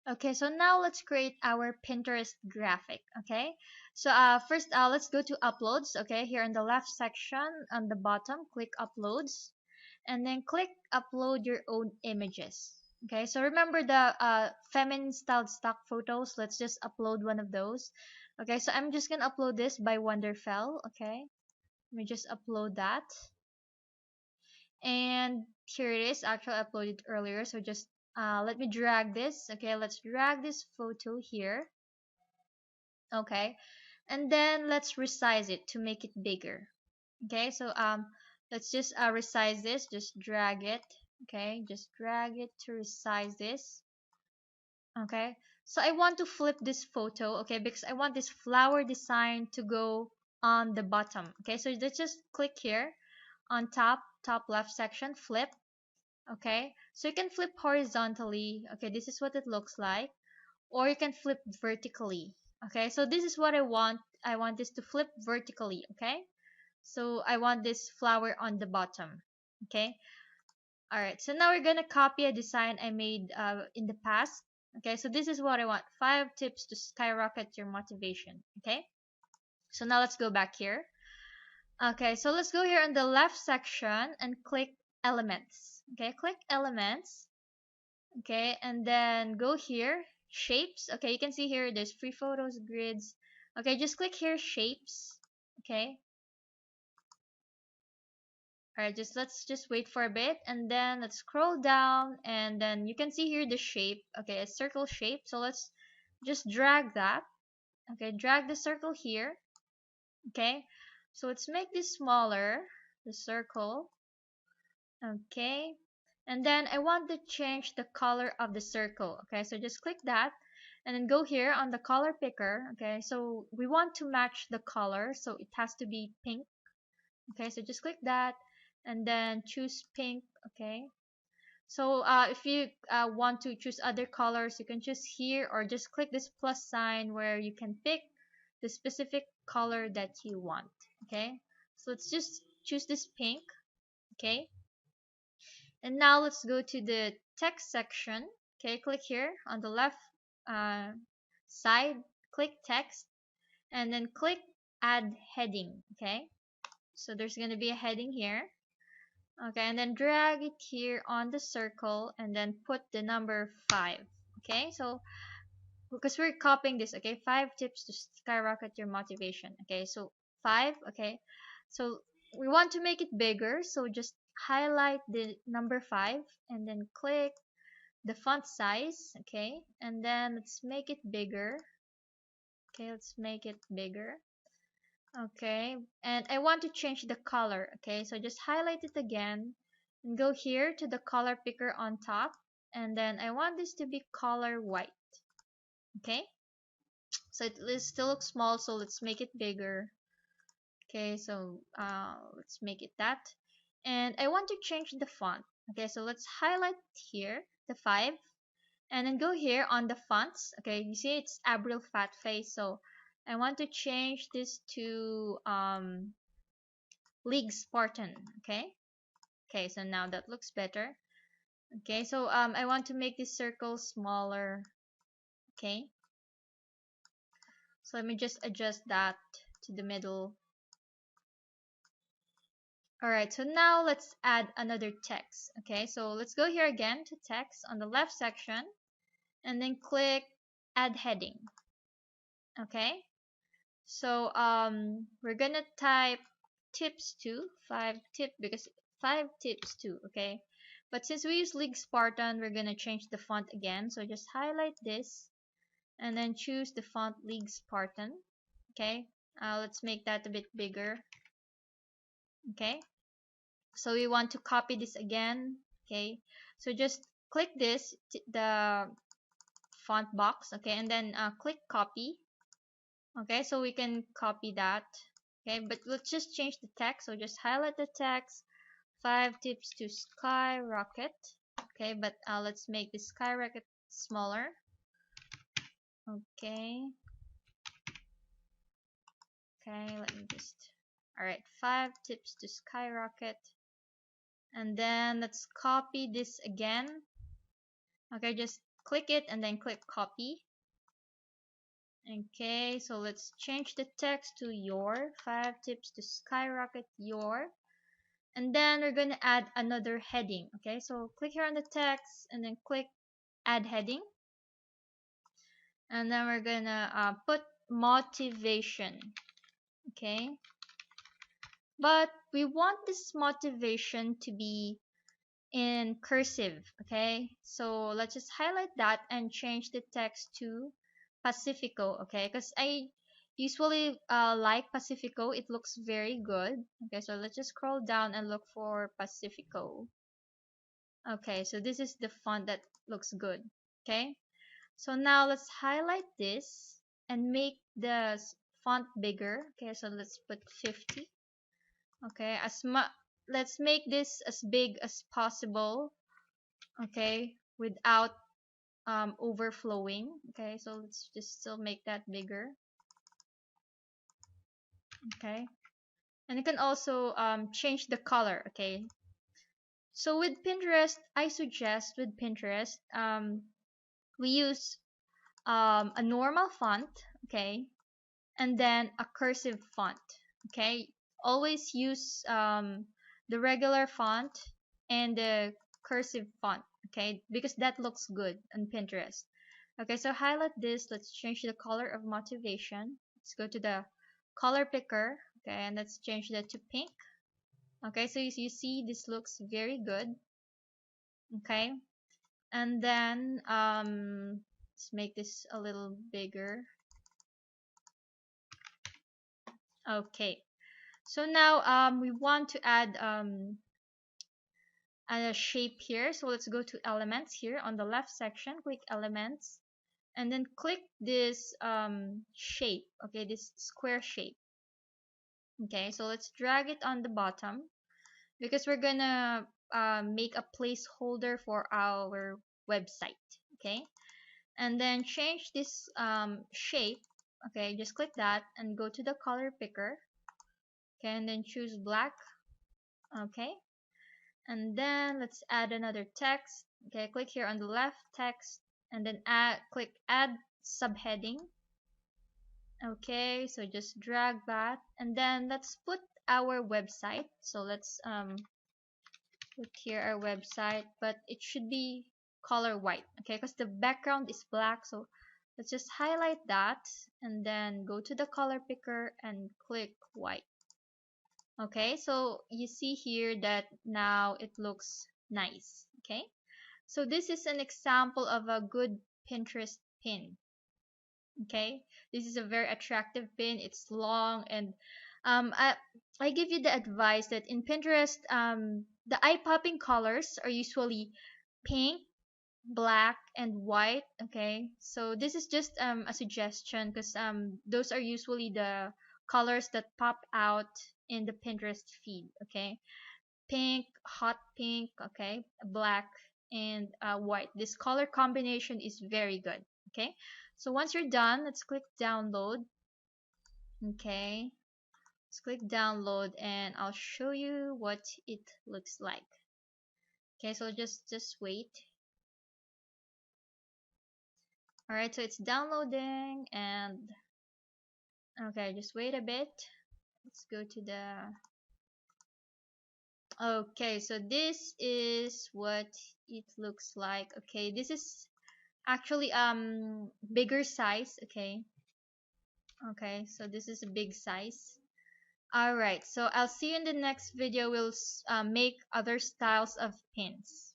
Okay, so now let's create our Pinterest graphic. Okay, so first let's go to uploads. Okay, here in the left section on the bottom, click uploads, and then click upload your own images. Okay, so remember the feminine styled stock photos. Let's just upload one of those. Okay, so I'm just gonna upload this by wonderfelle. Okay, let me just upload that, and here it is. Actually I uploaded earlier, so just let me drag this. Okay, let's drag this photo here. Okay, and then let's resize it to make it bigger. Okay, so let's just resize this. Just drag it. Okay, just drag it to resize this. Okay, so I want to flip this photo. Okay, because I want this flower design to go on the bottom. Okay, so let's just click here on top left section, flip. Okay, so you can flip horizontally. Okay, this is what it looks like, or you can flip vertically. Okay, so this is what I want this to flip vertically. Okay, so I want this flower on the bottom. Okay, all right, so now we're gonna copy a design I made in the past. Okay, so this is what I want: 5 tips to skyrocket your motivation. Okay, so now let's go back here. Okay, so let's go here on the left section and click elements. Okay, click elements. Okay, and then go here, shapes. Okay, you can see here there's free photos, grids. Okay, just click here, shapes. Okay, all right, just let's just wait for a bit, and then let's scroll down, and then you can see here the shape. Okay, a circle shape, so let's just drag that. Okay, drag the circle here. Okay, so let's make this smaller, the circle. Okay, and then I want to change the color of the circle. Okay, so just click that, and then go here on the color picker. Okay, so we want to match the color, so it has to be pink. Okay, so just click that, and then choose pink. Okay, so if you want to choose other colors, you can choose here, or just click this plus sign where you can pick the specific color that you want. Okay, so let's just choose this pink. Okay, and now let's go to the text section. Okay, click here on the left uh, side, click text, and then click add heading. Okay, so there's going to be a heading here. Okay, and then drag it here on the circle, and then put the number 5. Okay, so because we're copying this. Okay, 5 tips to skyrocket your motivation. Okay, so 5. Okay, so we want to make it bigger, so just highlight the number 5, and then click the font size. Okay, and then let's make it bigger. Okay, let's make it bigger. Okay, and I want to change the color. Okay, so just highlight it again and go here to the color picker on top, and then I want this to be color white. Okay, so still looks small, so let's make it bigger. Okay, so let's make it that, and I want to change the font. Okay, so let's highlight here the 5, and then go here on the fonts. Okay, you see it's Abril fat face, so I want to change this to League Spartan. Okay, okay, so now that looks better. Okay, so I want to make this circle smaller. Okay, so let me just adjust that to the middle. Alright, so now let's add another text. Okay, so let's go here again to text on the left section, and then click add heading. Okay, so we're gonna type tips 2, 5 tip, because 5 tips 2. Okay, but since we use League Spartan, we're gonna change the font again, so just highlight this and then choose the font League Spartan. Okay, let's make that a bit bigger. Okay, so we want to copy this again. Okay, so just click this, the font box. Okay, and then click copy. Okay, so we can copy that. Okay, but let's just change the text, so just highlight the text, 5 tips to skyrocket. Okay, but let's make the skyrocket smaller. Okay, okay, let me just, all right, 5 tips to skyrocket, and then let's copy this again. Okay, just click it and then click copy. Okay, so let's change the text to your 5 tips to skyrocket your, and then we're going to add another heading. Okay, so click here on the text and then click add heading, and then we're going to put motivation. Okay, but we want this motivation to be in cursive. Okay, so let's just highlight that and change the text to Pacifico. Okay, because I usually like Pacifico, it looks very good. Okay, so let's just scroll down and look for Pacifico. Okay, so this is the font that looks good. Okay, so now let's highlight this and make the font bigger. Okay, so let's put 50. Okay, let's make this as big as possible. Okay, without overflowing. Okay, so let's just still make that bigger. Okay, and you can also change the color. Okay, so with Pinterest, I suggest with Pinterest we use a normal font. Okay, and then a cursive font. Okay, always use the regular font and the cursive font. Okay, because that looks good on Pinterest. Okay, so highlight this. Let's change the color of motivation. Let's go to the color picker. Okay, and let's change that to pink. Okay, so you see this looks very good. Okay, and then let's make this a little bigger. Okay, so now we want to add a shape here. So let's go to elements here on the left section. Click elements, and then click this shape. Okay, this square shape. Okay, so let's drag it on the bottom because we're gonna make a placeholder for our website. Okay, and then change this shape. Okay, just click that and go to the color picker. Okay, and then choose black. Okay, and then let's add another text. Okay, click here on the left text and then click add subheading. Okay, so just drag that and then let's put our website. So let's put here our website, but it should be color white. Okay, because the background is black. So let's just highlight that and then go to the color picker and click white. Okay, so you see here that now it looks nice. Okay, so this is an example of a good Pinterest pin. Okay, this is a very attractive pin. It's long and um, I, I give you the advice that in Pinterest the eye-popping colors are usually pink, black, and white. Okay, so this is just a suggestion because those are usually the colors that pop out in the Pinterest feed. Okay, pink, hot pink, okay, black, and white. This color combination is very good. Okay, so once you're done, let's click download. Okay, let's click download and I'll show you what it looks like. Okay, so just wait. All right, so it's downloading and okay, just wait a bit. Let's go to the okay, so this is what it looks like. Okay, this is actually bigger size. Okay, okay, so this is a big size. All right, so I'll see you in the next video. We'll make other styles of pins.